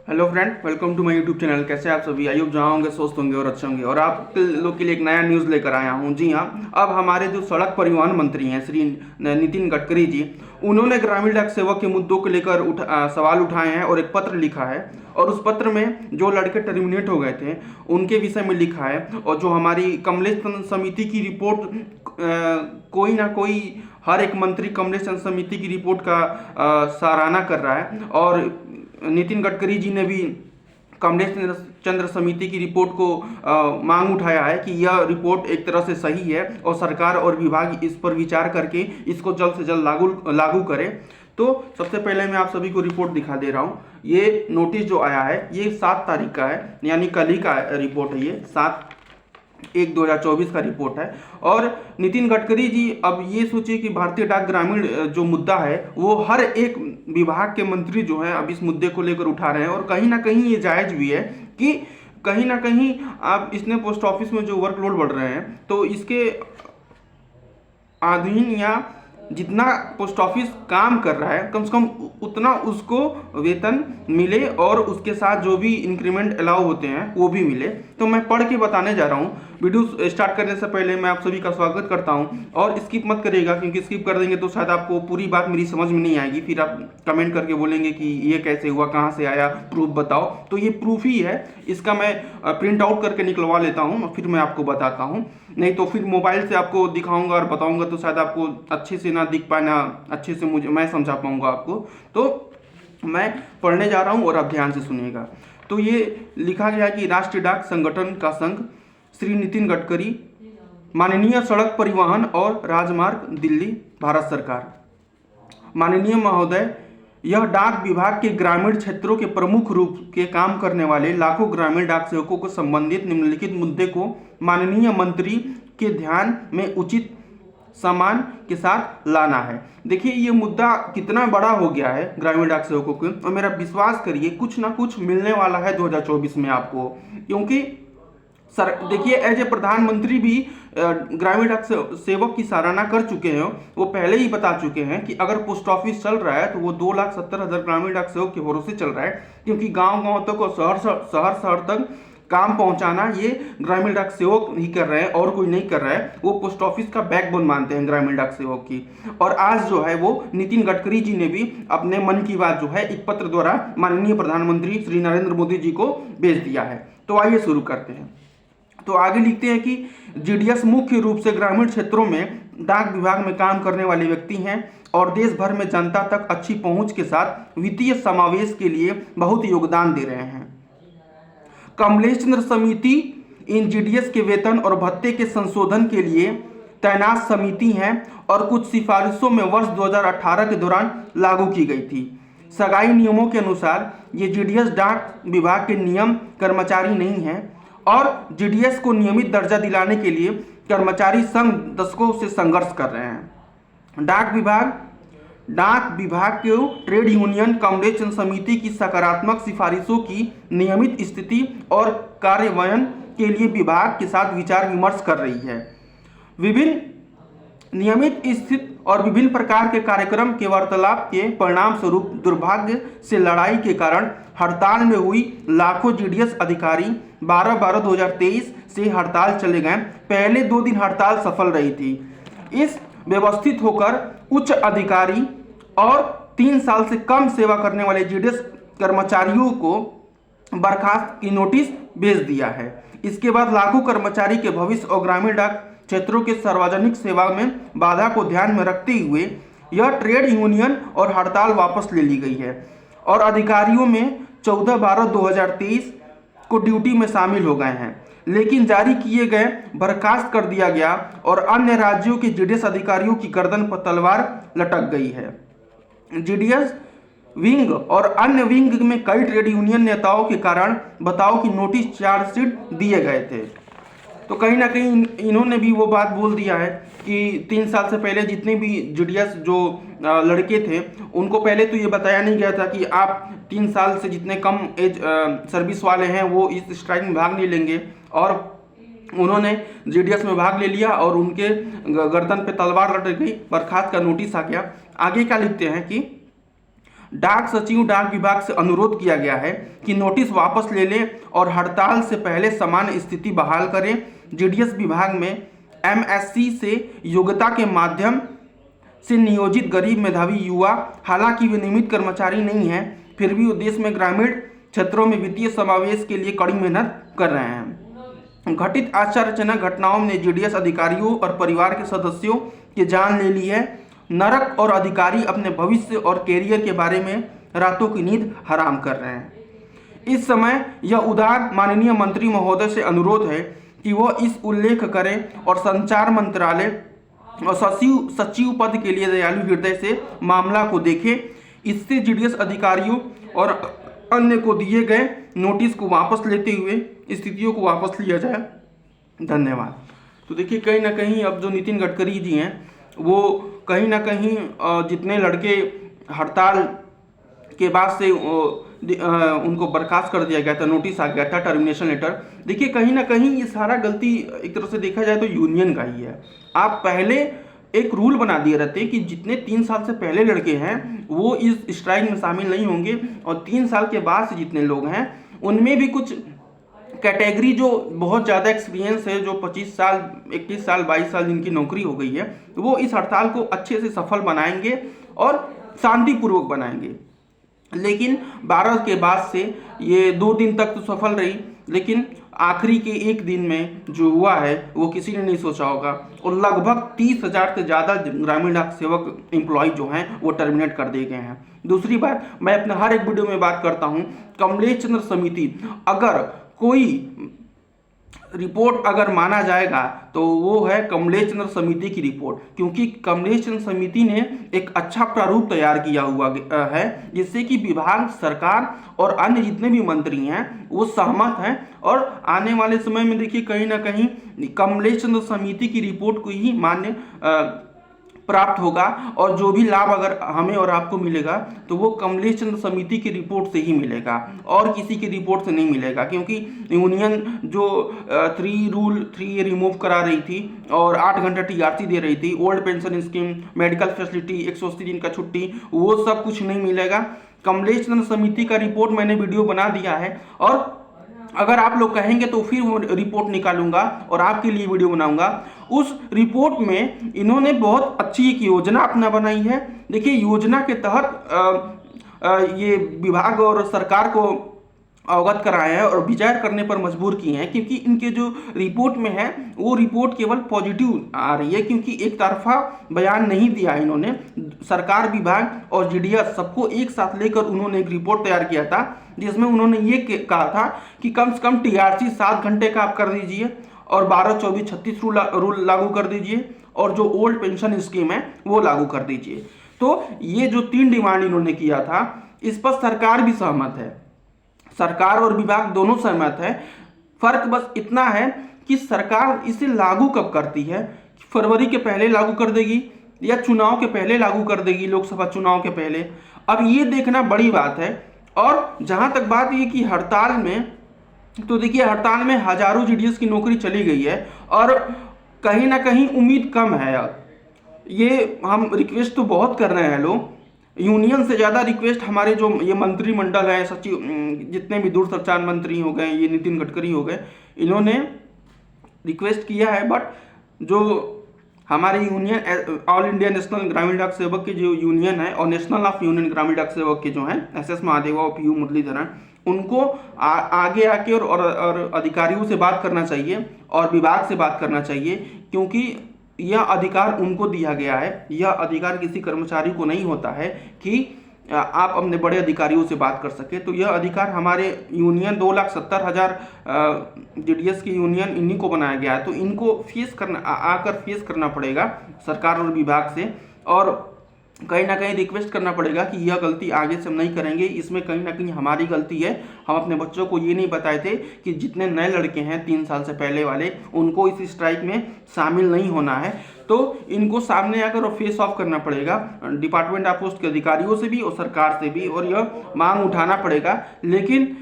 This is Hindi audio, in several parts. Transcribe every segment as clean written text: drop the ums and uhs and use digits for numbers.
Hello friend, welcome to my YouTube channel. कैसे आप सभी? आई होप जहाँ होंगे स्वस्थ होंगे और अच्छे होंगे। और आप लोग के लिए एक नया न्यूज़ लेकर आया हूँ। जी हाँ, अब हमारे जो सड़क परिवहन मंत्री हैं श्री नितिन गडकरी जी, उन्होंने ग्रामीण डाक सेवक के मुद्दों को लेकर सवाल उठाए हैं और एक पत्र लिखा है। और उस पत्र में जो लड़के टर्मिनेट हो गए थे उनके विषय में लिखा है। और जो हमारी कमलेश चंद्र समिति की रिपोर्ट, कोई ना कोई हर एक मंत्री कमलेश चंद्र समिति की रिपोर्ट का सराहना कर रहा है। और नितिन गडकरी जी ने भी कमलेश चंद्र समिति की रिपोर्ट को मांग उठाया है कि यह रिपोर्ट एक तरह से सही है और सरकार और विभाग इस पर विचार करके इसको जल्द से जल्द लागू करे। तो सबसे पहले मैं आप सभी को रिपोर्ट दिखा दे रहा हूँ। ये नोटिस जो आया है ये 7 तारीख का है, यानी कल ही का रिपोर्ट है। ये 7/1/2024 का रिपोर्ट है। और नितिन गडकरी जी अब ये सोचिए कि भारतीय डाक ग्रामीण जो मुद्दा है वो हर एक विभाग के मंत्री जो है अब इस मुद्दे को लेकर उठा रहे हैं। और कहीं ना कहीं ये जायज भी है कि कहीं ना कहीं आप इसने पोस्ट ऑफिस में जो वर्कलोड बढ़ रहे हैं तो इसके अधीन या जितना पोस्ट ऑफिस काम कर रहा है कम से कम उतना उसको वेतन मिले और उसके साथ जो भी इंक्रीमेंट अलाउ होते हैं वो भी मिले। तो मैं पढ़ के बताने जा रहा हूँ। वीडियो स्टार्ट करने से पहले मैं आप सभी का स्वागत करता हूँ और स्किप मत करिएगा, क्योंकि स्किप कर देंगे तो शायद आपको पूरी बात मेरी समझ में नहीं आएगी। फिर आप कमेंट करके बोलेंगे कि ये कैसे हुआ, कहाँ से आया, प्रूफ बताओ। तो ये प्रूफ ही है, इसका मैं प्रिंट आउट करके निकलवा लेता हूँ फिर मैं आपको बताता हूँ। नहीं तो फिर मोबाइल से आपको दिखाऊंगा और बताऊंगा तो शायद आपको अच्छे से ना दिख पाए, ना अच्छे से मुझे मैं समझा पाऊंगा आपको। तो मैं पढ़ने जा रहा हूं और आप ध्यान से सुनिएगा। तो ये लिखा गया कि राष्ट्रीय डाक संगठन का संघ श्री नितिन गडकरी, माननीय सड़क परिवहन और राजमार्ग, दिल्ली, भारत सरकार। माननीय महोदय, यह डाक विभाग के ग्रामीण क्षेत्रों के प्रमुख रूप के काम करने वाले लाखों ग्रामीण डाक सेवकों को संबंधित निम्नलिखित मुद्दे को माननीय मंत्री के ध्यान में उचित सम्मान के साथ लाना है। देखिए ये मुद्दा कितना बड़ा हो गया है ग्रामीण डाक सेवकों को, और मेरा विश्वास करिए कुछ ना कुछ मिलने वाला है 2024 में आपको। क्योंकि सर देखिए, एज ए प्रधानमंत्री भी ग्रामीण डाक सेवक की सराहना कर चुके हैं। वो पहले ही बता चुके हैं कि अगर पोस्ट ऑफिस चल रहा है तो वो 2,70,000 ग्रामीण डाक सेवक के भरोसे चल रहा है। क्योंकि गांव गांव तक और शहर तक काम पहुंचाना ये ग्रामीण डाक सेवक ही कर रहे हैं और कोई नहीं कर रहा है। वो पोस्ट ऑफिस का बैकबोन मानते हैं ग्रामीण डाक सेवक की। और आज जो है वो नितिन गडकरी जी ने भी अपने मन की बात जो है एक पत्र द्वारा माननीय प्रधानमंत्री श्री नरेंद्र मोदी जी को भेज दिया है। तो आइए शुरू करते हैं। तो आगे लिखते हैं कि जीडीएस मुख्य रूप से ग्रामीण क्षेत्रों में डाक विभाग में काम करने वाले व्यक्ति हैं और देश भर में जनता तक अच्छी पहुंच के साथ वित्तीय समावेश के लिए बहुत योगदान दे रहे हैं। कमलेश चंद्र समिति इन जीडीएस के वेतन और भत्ते के संशोधन के लिए तैनात समिति है और कुछ सिफारिशों में वर्ष 2018 के दौरान लागू की गई थी। सगाई नियमों के अनुसार ये जीडीएस डाक विभाग के नियम कर्मचारी नहीं हैं और जीडीएस को नियमित दर्जा दिलाने के लिए कर्मचारी संघ दशकों से संघर्ष कर रहे हैं। डाक विभाग के ट्रेड यूनियन कमलेश चंद्र समिति की सकारात्मक सिफारिशों की नियमित स्थिति और कार्यान्वयन के लिए विभाग के साथ विचार विमर्श कर रही है। विभिन्न नियमित स्थिति और विभिन्न प्रकार के कार्यक्रम के वार्तालाप के परिणाम स्वरूप दुर्भाग्य से लड़ाई के कारण हड़ताल में हुई लाखों जीडीएस अधिकारी 12/12/2023 से हड़ताल चले गए। पहले 2 दिन हड़ताल सफल रही थी। इस व्यवस्थित होकर उच्च अधिकारी और 3 साल से कम सेवा करने वाले जीडीएस कर्मचारियों को बर्खास्त की नोटिस भेज दिया है। इसके बाद लाखों कर्मचारी के भविष्य और ग्रामीण डाक क्षेत्रों के सार्वजनिक सेवा में बाधा को ध्यान में रखते हुए यह ट्रेड यूनियन और हड़ताल वापस ले ली गई है और अधिकारियों में 14/12/2023 को ड्यूटी में शामिल हो गए हैं, लेकिन जारी किए गए बर्खास्त कर दिया गया और अन्य राज्यों के जीडीएस अधिकारियों की गर्दन पर तलवार लटक गई है। जीडीएस विंग और अन्य विंग में कई ट्रेड यूनियन नेताओं के कारण बताओ कि नोटिस चार्जशीट दिए गए थे। तो कहीं ना कहीं इन्होंने भी वो बात बोल दिया है कि 3 साल से पहले जितने भी जीडीएस जो लड़के थे उनको पहले तो ये बताया नहीं गया था कि आप 3 साल से जितने कम एज सर्विस वाले हैं वो इस स्ट्राइक में भाग नहीं लेंगे। और उन्होंने जीडीएस में भाग ले लिया और उनके गर्दन पे तलवार लटक गई, बर्खास्त का नोटिस आ गया। आगे क्या लिखते हैं कि डाक सचिव डाक विभाग से अनुरोध किया गया है कि नोटिस वापस ले लें और हड़ताल से पहले सामान्य स्थिति बहाल करें। जीडीएस विभाग में एमएससी से योग्यता के माध्यम से नियोजित गरीब मेधावी युवा, हालांकि वे नियमित कर्मचारी नहीं हैं, फिर भी देश में ग्रामीण क्षेत्रों में वित्तीय समावेश के लिए कड़ी मेहनत कर रहे हैं। घटित आश्चर्यजनक घटनाओं ने जीडीएस अधिकारियों और परिवार के सदस्यों की जान ले ली है। नरक और अधिकारी अपने भविष्य और कैरियर के बारे में रातों की नींद हराम कर रहे हैं। इस समय यह उदार माननीय मंत्री महोदय से अनुरोध है कि वह इस उल्लेख करें और संचार मंत्रालय और सचिव पद के लिए दयालु हृदय से मामला को देखें। इससे जीडीएस अधिकारियों और अन्य को दिए गए नोटिस को वापस लेते हुए स्थितियों को वापस लिया जाए। धन्यवाद। तो देखिए, कहीं ना कहीं अब जो नितिन गडकरी जी हैं वो कहीं ना कहीं जितने लड़के हड़ताल के बाद से उनको बर्खास्त कर दिया गया था, नोटिस आ गया था, टर्मिनेशन लेटर, देखिए कहीं ना कहीं ये सारा गलती एक तरह से देखा जाए तो यूनियन का ही है। आप पहले एक रूल बना दिए रहते कि जितने 3 साल से पहले लड़के हैं वो इस स्ट्राइक में शामिल नहीं होंगे, और 3 साल के बाद से जितने लोग हैं उनमें भी कुछ कैटेगरी जो बहुत ज़्यादा एक्सपीरियंस है, जो 25 साल 21 साल 22 साल जिनकी नौकरी हो गई है, वो इस हड़ताल को अच्छे से सफल बनाएंगे और शांतिपूर्वक बनाएंगे। लेकिन 12 के बाद से ये 2 दिन तक तो सफल रही, लेकिन आखिरी के 1 दिन में जो हुआ है वो किसी ने नहीं सोचा होगा, और लगभग 30,000 से ज़्यादा ग्रामीण डाक सेवक एम्प्लॉय जो हैं वो टर्मिनेट कर दिए गए हैं। दूसरी बात, मैं अपने हर एक वीडियो में बात करता हूँ, कमलेश चंद्र समिति, अगर कोई रिपोर्ट अगर माना जाएगा तो वो है कमलेश चंद्र समिति की रिपोर्ट, क्योंकि कमलेश चंद्र समिति ने एक अच्छा प्रारूप तैयार किया हुआ है जिससे कि विभाग, सरकार और अन्य जितने भी मंत्री हैं वो सहमत हैं, और आने वाले समय में देखिए कहीं ना कहीं कमलेश चंद्र समिति की रिपोर्ट को ही मान्य प्राप्त होगा, और जो भी लाभ अगर हमें और आपको मिलेगा तो वो कमलेश चंद्र समिति की रिपोर्ट से ही मिलेगा और किसी की रिपोर्ट से नहीं मिलेगा। क्योंकि यूनियन जो 3 रिमूव करा रही थी और 8 घंटा टीआरसी दे रही थी, old pension scheme, medical facility, 180 दिन का छुट्टी, वो सब कुछ नहीं मिलेगा। कमलेश चंद्र समिति का रिपोर्ट मैंने वीडियो बना दिया है, और अगर आप लोग कहेंगे तो फिर वो रिपोर्ट निकालूंगा और आपके लिए वीडियो बनाऊंगा। उस रिपोर्ट में इन्होंने बहुत अच्छी एक योजना अपना बनाई है। देखिए, योजना के तहत ये विभाग और सरकार को अवगत कराए हैं और विचार करने पर मजबूर किए हैं, क्योंकि इनके जो रिपोर्ट में है वो रिपोर्ट केवल पॉजिटिव आ रही है, क्योंकि एक तरफा बयान नहीं दिया इन्होंने। सरकार, विभाग और जीडीएस सबको एक साथ लेकर उन्होंने एक रिपोर्ट तैयार किया था जिसमें उन्होंने ये कहा था कि कम से कम टीआरसी 7 घंटे का आप कर दीजिए और 12, 24, 36 रूल लागू कर दीजिए, और जो ओल्ड पेंशन स्कीम है वो लागू कर दीजिए। तो ये जो 3 डिमांड इन्होंने किया था, इस पर सरकार भी सहमत है, सरकार और विभाग दोनों सहमत है। फर्क बस इतना है कि सरकार इसे लागू कब करती है, फरवरी के पहले लागू कर देगी या चुनाव के पहले लागू कर देगी, लोकसभा चुनाव के पहले। अब ये देखना बड़ी बात है। और जहां तक बात ये कि हड़ताल में, तो देखिए हड़ताल में हजारों जीडीएस की नौकरी चली गई है और कहीं ना कहीं उम्मीद कम है। ये हम रिक्वेस्ट तो बहुत कर रहे हैं लोग, यूनियन से ज़्यादा रिक्वेस्ट हमारे जो ये मंत्रिमंडल है, सचिव, जितने भी दूरसंचार मंत्री हो गए, ये नितिन गडकरी हो गए, इन्होंने रिक्वेस्ट किया है। बट जो हमारे यूनियन, ऑल इंडिया नेशनल ग्रामीण डाक सेवक के जो यूनियन है और नेशनल ऑफ यूनियन ग्रामीण डाक सेवक के जो हैं SS महादेवा और PU मुरलीधरन, उनको आगे आके और अधिकारियों से बात करना चाहिए और विभाग से बात करना चाहिए, क्योंकि यह अधिकार उनको दिया गया है। यह अधिकार किसी कर्मचारी को नहीं होता है कि आप अपने बड़े अधिकारियों से बात कर सके। तो यह अधिकार हमारे यूनियन 2,70,000 जीडीएस की यूनियन, इन्हीं को बनाया गया है। तो इनको आकर फेस करना पड़ेगा सरकार और विभाग से, और कहीं ना कहीं रिक्वेस्ट करना पड़ेगा कि यह गलती आगे से हम नहीं करेंगे। इसमें कहीं ना कहीं हमारी गलती है, हम अपने बच्चों को ये नहीं बताए थे कि जितने नए लड़के हैं 3 साल से पहले वाले, उनको इस स्ट्राइक में शामिल नहीं होना है। तो इनको सामने आकर और फेस ऑफ करना पड़ेगा डिपार्टमेंट ऑफ पोस्ट के अधिकारियों से भी और सरकार से भी, और यह मांग उठाना पड़ेगा। लेकिन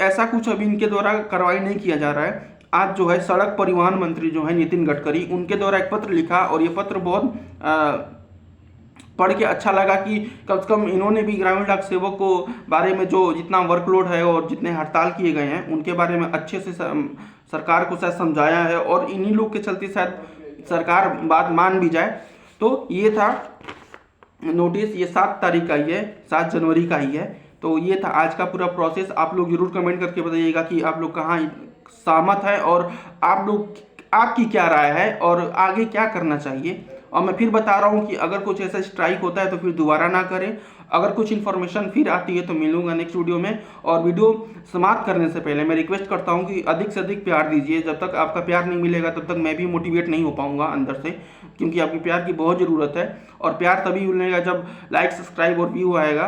ऐसा कुछ अभी इनके द्वारा कार्रवाई नहीं किया जा रहा है। आज जो है सड़क परिवहन मंत्री जो है नितिन गडकरी, उनके द्वारा एक पत्र लिखा, और ये पत्र बहुत पढ़ के अच्छा लगा कि कम से कम इन्होंने भी ग्रामीण डाक सेवक को बारे में जो जितना वर्कलोड है और जितने हड़ताल किए गए हैं उनके बारे में अच्छे से सरकार को शायद समझाया है, और इन्हीं लोग के चलते शायद सरकार बात मान भी जाए। तो ये था नोटिस, ये 7 तारीख का ही है, 7 जनवरी का ही है। तो ये था आज का पूरा प्रोसेस। आप लोग जरूर कमेंट करके बताइएगा कि आप लोग कहाँ सहमत है और आपकी क्या राय है और आगे क्या करना चाहिए। और मैं फिर बता रहा हूँ कि अगर कुछ ऐसा स्ट्राइक होता है तो फिर दोबारा ना करें। अगर कुछ इन्फॉर्मेशन फिर आती है तो मिलूंगा नेक्स्ट वीडियो में। और वीडियो समाप्त करने से पहले मैं रिक्वेस्ट करता हूँ कि अधिक से अधिक प्यार दीजिए। जब तक आपका प्यार नहीं मिलेगा तब तक मैं भी मोटिवेट नहीं हो पाऊंगा अंदर से, क्योंकि आपके प्यार की बहुत ज़रूरत है। और प्यार तभी मिलेगा जब लाइक, सब्सक्राइब और व्यू आएगा,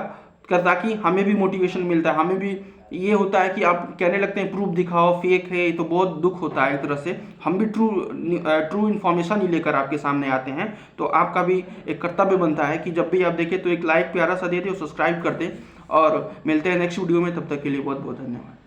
ताकि हमें भी मोटिवेशन मिलता है। हमें भी ये होता है कि आप कहने लगते हैं प्रूफ दिखाओ, फेक है, तो बहुत दुख होता है एक तरह से। हम भी ट्रू इन्फॉर्मेशन ही लेकर आपके सामने आते हैं। तो आपका भी एक कर्तव्य बनता है कि जब भी आप देखें तो एक लाइक प्यारा सा दे दे और सब्सक्राइब कर दे। और मिलते हैं नेक्स्ट वीडियो में, तब तक के लिए बहुत बहुत धन्यवाद।